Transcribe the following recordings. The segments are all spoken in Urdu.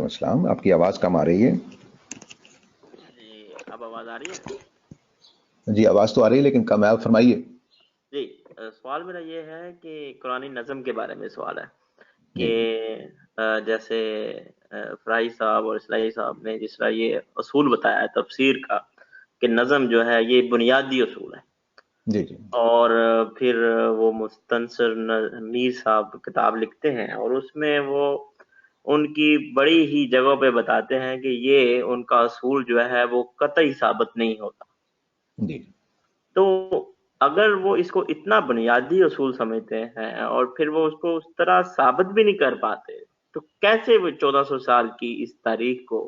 السلام. آپ کی آواز کم آ رہی ہے. جی اب آواز آ رہی ہے؟ جی آواز تو آ رہی ہے لیکن کم ہے. آپ فرمائیے. جی سوال میرا یہ ہے کہ قرآن نظم کے بارے میں سوال ہے کہ جی جیسے فرائی صاحب اور اصلاحی صاحب نے جس طرح یہ اصول بتایا ہے تفسیر کا کہ نظم جو ہے یہ بنیادی اصول ہے، جی جی اور پھر وہ مستنصر میر صاحب کتاب لکھتے ہیں اور اس میں وہ ان کی بڑی ہی جگہوں پہ بتاتے ہیں کہ یہ ان کا اصول جو ہے وہ قطعی ثابت نہیں ہوتا. جی تو اگر وہ اس کو اتنا بنیادی اصول سمجھتے ہیں اور پھر وہ اس کو اس طرح ثابت بھی نہیں کر پاتے تو کیسے وہ 1400 سال کی اس تاریخ کو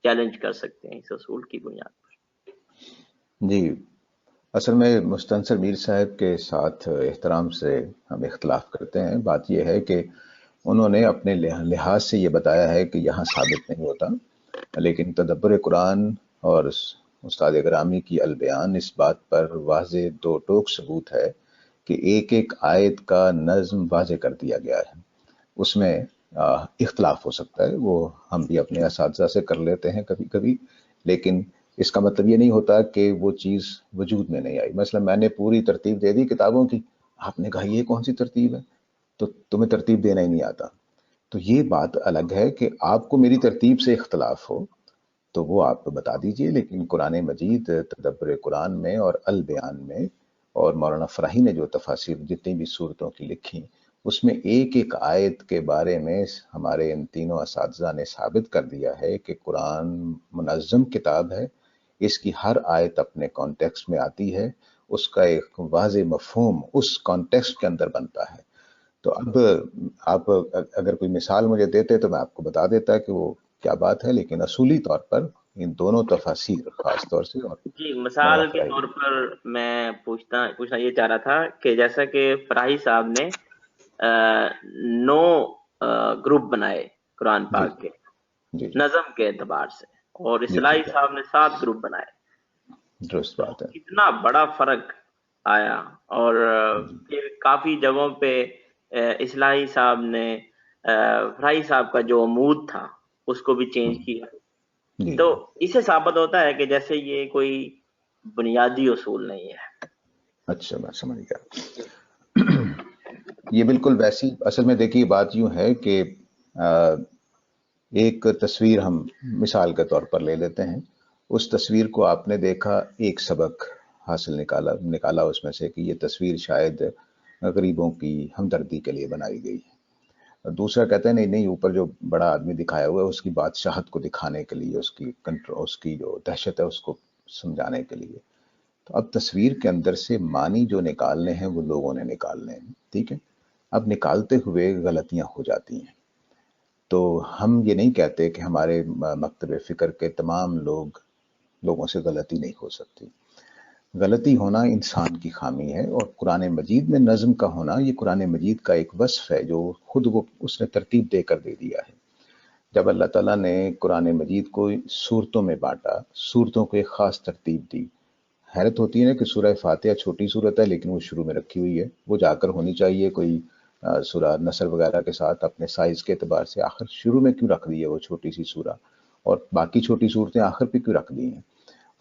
چیلنج کر سکتے ہیں اس اصول کی بنیاد پر؟ جی اصل میں مستنصر میر صاحب کے ساتھ احترام سے ہم اختلاف کرتے ہیں. بات یہ ہے کہ انہوں نے اپنے لحاظ سے یہ بتایا ہے کہ یہاں ثابت نہیں ہوتا، لیکن تدبر قرآن اور استاد گرامی کی البیان اس بات پر واضح دو ٹوک ثبوت ہے کہ ایک ایک آیت کا نظم واضح کر دیا گیا ہے. اس میں اختلاف ہو سکتا ہے، وہ ہم بھی اپنے اساتذہ سے کر لیتے ہیں کبھی کبھی، لیکن اس کا مطلب یہ نہیں ہوتا کہ وہ چیز وجود میں نہیں آئی. مثلا میں نے پوری ترتیب دے دی کتابوں کی، آپ نے کہا یہ کون سی ترتیب ہے، تو تمہیں ترتیب دینا ہی نہیں آتا. تو یہ بات الگ ہے کہ آپ کو میری ترتیب سے اختلاف ہو تو وہ آپ بتا دیجئے، لیکن قرآن مجید تدبر قرآن میں اور البیان میں اور مولانا فراہی نے جو تفاسیر جتنی بھی صورتوں کی لکھی اس میں ایک ایک آیت کے بارے میں ہمارے ان تینوں اساتذہ نے ثابت کر دیا ہے کہ قرآن منظم کتاب ہے. اس کی ہر آیت اپنے کانٹیکسٹ میں آتی ہے، اس کا ایک واضح مفہوم اس کانٹیکسٹ کے اندر بنتا ہے. تو اب آپ اگر کوئی مثال مجھے دیتے تو میں آپ کو بتا دیتا کہ وہ کیا بات ہے، لیکن اصولی طور پر ان دونوں تفاسیر خاص طور سے اور جی مولانا مثال کے فراہی. طور پر میں پوچھنا یہ چاہ رہا تھا کہ جیسا کہ فراہی صاحب نے 9 گروپ بنائے قرآن جی پاک کے جی نظم کے اعتبار سے، اور جی اصلاحی ٹھیک ہے، صاحب نے 7 گروپ بنائے، درست تو بات ہے. کتنا بڑا فرق آیا. اور پھر کافی جگہوں پہ اصلاحی صاحب نے فراہی صاحب کا جو عمود تھا اس کو بھی چینج کیا. جی تو اس سے ثابت ہوتا ہے کہ جیسے یہ کوئی بنیادی اصول نہیں ہے. اچھا میں سمجھ گیا. یہ بالکل ویسی اصل میں دیکھیے بات یوں ہے کہ ایک تصویر ہم مثال کے طور پر لے لیتے ہیں. اس تصویر کو آپ نے دیکھا، ایک سبق حاصل نکالا اس میں سے کہ یہ تصویر شاید غریبوں کی ہمدردی کے لیے بنائی گئی ہے. دوسرا کہتے ہیں نہیں نہیں، اوپر جو بڑا آدمی دکھایا ہوا ہے اس کی بادشاہت کو دکھانے کے لیے، اس کی جو دہشت ہے اس کو سمجھانے کے لیے. تو اب تصویر کے اندر سے معنی جو نکالنے ہیں وہ لوگوں نے نکالنے ہیں، ٹھیک ہے. اب نکالتے ہوئے غلطیاں ہو جاتی ہیں، تو ہم یہ نہیں کہتے کہ ہمارے مکتب فکر کے تمام لوگوں سے غلطی نہیں ہو سکتی. غلطی ہونا انسان کی خامی ہے، اور قرآن مجید میں نظم کا ہونا یہ قرآن مجید کا ایک وصف ہے جو خود اس نے ترتیب دے کر دے دیا ہے. جب اللہ تعالیٰ نے قرآن مجید کو سورتوں میں بانٹا، سورتوں کو ایک خاص ترتیب دی. حیرت ہوتی ہے نا کہ سورہ فاتحہ چھوٹی صورت ہے لیکن وہ شروع میں رکھی ہوئی ہے، وہ جا کر ہونی چاہیے کوئی سورہ نصر وغیرہ کے ساتھ اپنے سائز کے اعتبار سے. آخر شروع میں کیوں رکھ دی ہے وہ چھوٹی سی سورہ، اور باقی چھوٹی صورتیں آخر پہ کیوں رکھ دی ہیں؟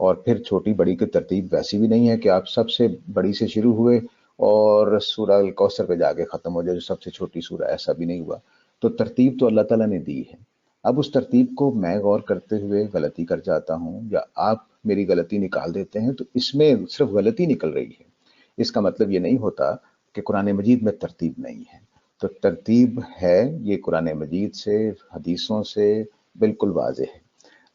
اور پھر چھوٹی بڑی کی ترتیب ویسی بھی نہیں ہے کہ آپ سب سے بڑی سے شروع ہوئے اور سورہ الکوثر پہ جا کے ختم ہو جائے جو سب سے چھوٹی سورہ، ایسا بھی نہیں ہوا. تو ترتیب تو اللہ تعالیٰ نے دی ہے. اب اس ترتیب کو میں غور کرتے ہوئے غلطی کر جاتا ہوں یا آپ میری غلطی نکال دیتے ہیں، تو اس میں صرف غلطی نکل رہی ہے. اس کا مطلب یہ نہیں ہوتا کہ قرآن مجید میں ترتیب نہیں ہے. تو ترتیب ہے، یہ قرآن مجید سے حدیثوں سے بالکل واضح ہے.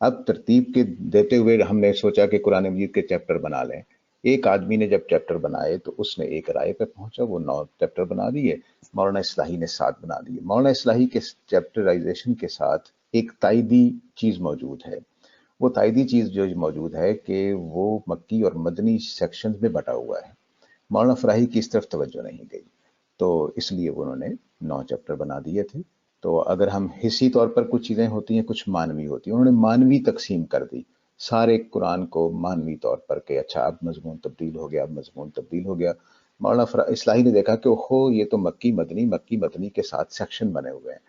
اب ترتیب کے دیتے ہوئے ہم نے سوچا کہ قرآن مجید کے چیپٹر بنا لیں. ایک آدمی نے جب چیپٹر بنائے تو اس نے ایک رائے پہ پہنچا، وہ 9 چیپٹر بنا دیے. مولانا اصلاحی نے 7 بنا دیے. مولانا اصلاحی کے چیپٹرائزیشن کے ساتھ ایک تائیدی چیز موجود ہے. وہ تائیدی چیز جو موجود ہے کہ وہ مکی اور مدنی سیکشنز میں بٹا ہوا ہے. مولانا فراہی کی اس طرف توجہ نہیں گئی، تو اس لیے انہوں نے 9 چیپٹر بنا دیے تھے. تو اگر ہم حصی طور پر کچھ چیزیں ہوتی ہیں، کچھ مانوی ہوتی ہیں، انہوں نے مانوی تقسیم کر دی سارے قرآن کو مانوی طور پر کہ اچھا اب مضمون تبدیل ہو گیا، اب مضمون تبدیل ہو گیا. مولانا اصلاحی نے دیکھا کہ اوہو یہ تو مکی مدنی کے ساتھ سیکشن بنے ہوئے ہیں،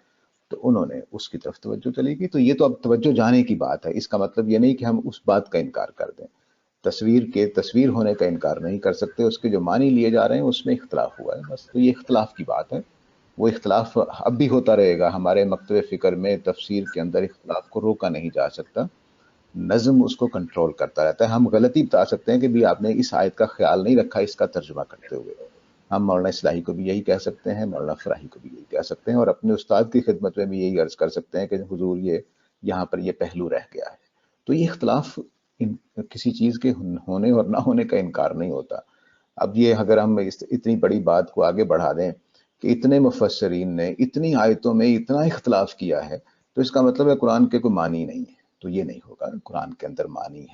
تو انہوں نے اس کی طرف توجہ چلے گی. تو یہ تو اب توجہ جانے کی بات ہے، اس کا مطلب یہ نہیں کہ ہم اس بات کا انکار کر دیں. تصویر ہونے کا انکار نہیں کر سکتے، اس کے جو معنی لیے جا رہے ہیں اس میں اختلاف ہوا ہے بس. تو یہ اختلاف کی بات ہے، وہ اختلاف اب بھی ہوتا رہے گا. ہمارے مکتب فکر میں تفسیر کے اندر اختلاف کو روکا نہیں جا سکتا، نظم اس کو کنٹرول کرتا رہتا ہے. ہم غلطی بتا سکتے ہیں کہ بھی آپ نے اس آیت کا خیال نہیں رکھا اس کا ترجمہ کرتے ہوئے. ہم مولانا اصلاحی کو بھی یہی کہہ سکتے ہیں، مولانا فراہی کو بھی یہی کہہ سکتے ہیں، اور اپنے استاد کی خدمت میں بھی یہی عرض کر سکتے ہیں کہ حضور یہ یہاں پر یہ پہلو رہ گیا ہے. تو یہ اختلاف کسی چیز کے ہونے اور نہ ہونے کا انکار نہیں ہوتا. اب یہ اگر ہم اتنی بڑی بات کو آگے بڑھا دیں کہ اتنے مفسرین نے اتنی آیتوں میں اتنا اختلاف کیا ہے، تو اس کا مطلب ہے قرآن کے کوئی معنی نہیں ہے. تو یہ نہیں ہوگا، قرآن کے اندر معنی ہے.